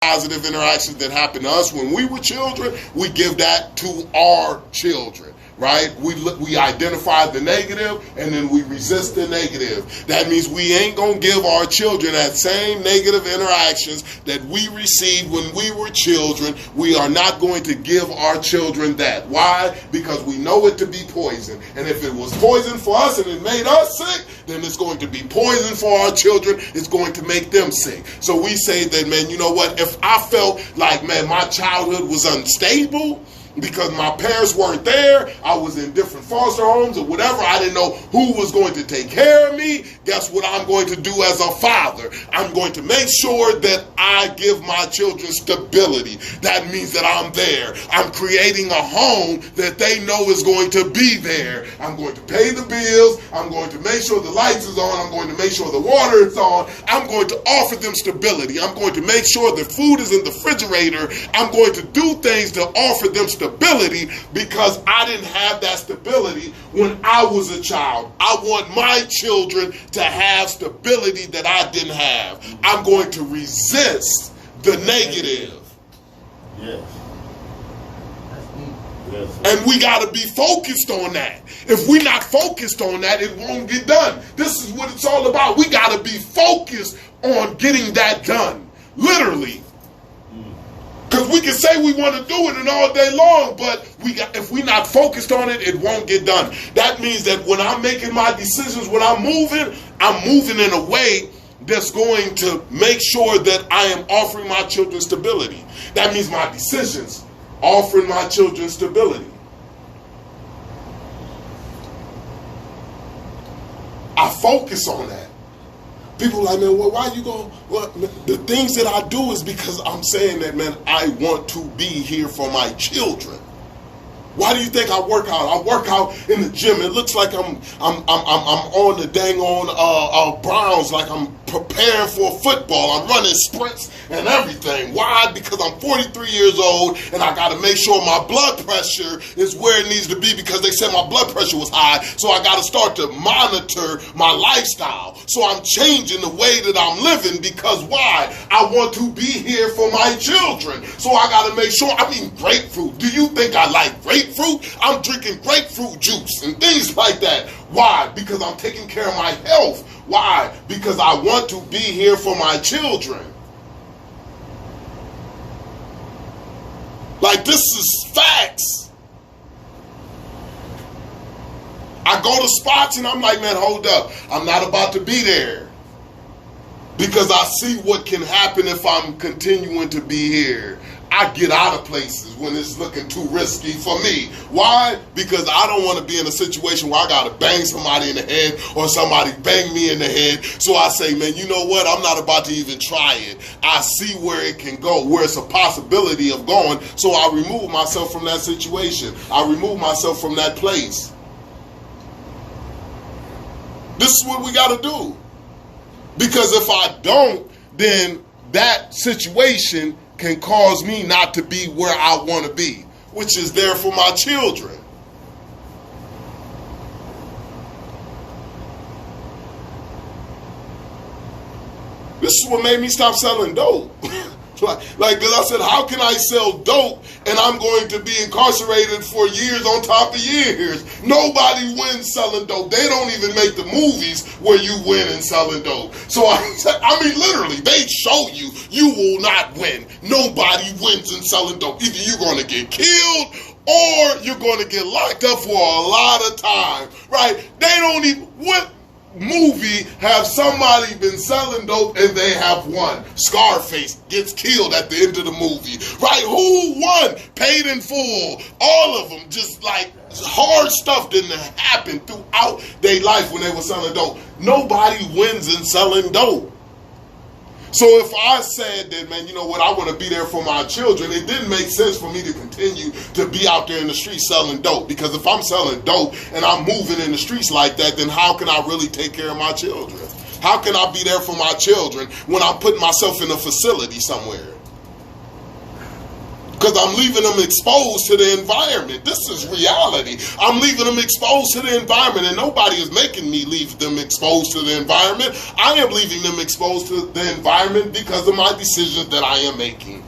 positive interactions that happened to us when we were children, we give that to our children. Right? We identify the negative and then we resist the negative. That means we ain't going to give our children that same negative interactions that we received when we were children. We are not going to give our children that. Why? Because we know it to be poison. And if it was poison for us and it made us sick, then it's going to be poison for our children. It's going to make them sick. So we say that, man, you know what? If I felt like, man, my childhood was unstable, because my parents weren't there, I was in different foster homes or whatever, I didn't know who was going to take care of me. Guess what I'm going to do as a father? I'm going to make sure that I give my children stability. That means that I'm there. I'm creating a home that they know is going to be there. I'm going to pay the bills. I'm going to make sure the lights is on. I'm going to make sure the water is on. I'm going to offer them stability. I'm going to make sure the food is in the refrigerator. I'm going to do things to offer them stability because I didn't have that stability when I was a child. I want my children to have stability that I didn't have. I'm going to resist the negative. Yes. And we got to be focused on that. If we're not focused on that, it won't get done. This is what it's all about. We got to be focused on getting that done. Literally. Because we can say we want to do it and all day long, but if we're not focused on it, it won't get done. That means that when I'm making my decisions, when I'm moving in a way that's going to make sure that I am offering my children stability. That means my decisions, offering my children stability. I focus on that. People are like, man, well, why you going? Well, the things that I do is because I'm saying that, man, I want to be here for my children. Why do you think I work out? I work out in the gym. It looks like I'm on the dang on Browns, like I'm preparing for football. I'm running sprints and everything. Why? Because I'm 43 years old and I got to make sure my blood pressure is where it needs to be because they said my blood pressure was high. So I got to start to monitor my lifestyle. So I'm changing the way that I'm living because why? I want to be here for my children. So I got to make sure. I mean, grapefruit. Do you think I like grapefruit? I'm drinking grapefruit juice and things like that. Why? Because I'm taking care of my health. Why? Because I want to be here for my children. Like, this is facts. I go to spots and I'm like, man, hold up. I'm not about to be there. Because I see what can happen if I'm continuing to be here. I get out of places when it's looking too risky for me. Why? Because I don't want to be in a situation where I got to bang somebody in the head or somebody bang me in the head. So I say, man, you know what? I'm not about to even try it. I see where it can go, where it's a possibility of going. So I remove myself from that situation. I remove myself from that place. This is what we got to do. Because if I don't, then that situation can cause me not to be where I want to be, which is there for my children. This is what made me stop selling dope. Like, because I said, how can I sell dope and I'm going to be incarcerated for years on top of years? Nobody wins selling dope. They don't even make the movies where you win in selling dope. So I mean, literally, they show you, you will not win. Nobody wins in selling dope. Either you're going to get killed or you're going to get locked up for a lot of time, right? They don't even, what movie have somebody been selling dope and they have won? Scarface gets killed at the end of the movie, right? Who won? Paid in full. All of them, just like hard stuff didn't happen throughout their life when they were selling dope. Nobody wins in selling dope. So if I said that, man, you know what, I want to be there for my children, it didn't make sense for me to continue to be out there in the streets selling dope. Because if I'm selling dope and I'm moving in the streets like that, then how can I really take care of my children? How can I be there for my children when I'm putting myself in a facility somewhere? Because I'm leaving them exposed to the environment. This is reality. I'm leaving them exposed to the environment, and nobody is making me leave them exposed to the environment. I am leaving them exposed to the environment because of my decisions that I am making.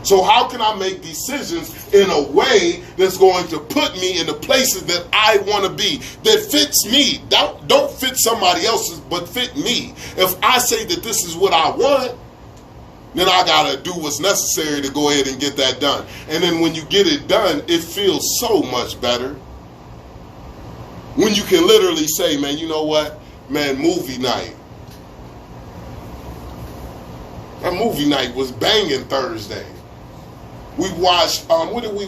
So how can I make decisions in a way that's going to put me in the places that I want to be, that fits me? Don't fit somebody else's, but fit me. If I say that this is what I want, then I got to do what's necessary to go ahead and get that done. And then when you get it done, it feels so much better. When you can literally say, man, you know what? Man, movie night. That movie night was banging Thursday. We watched, what did we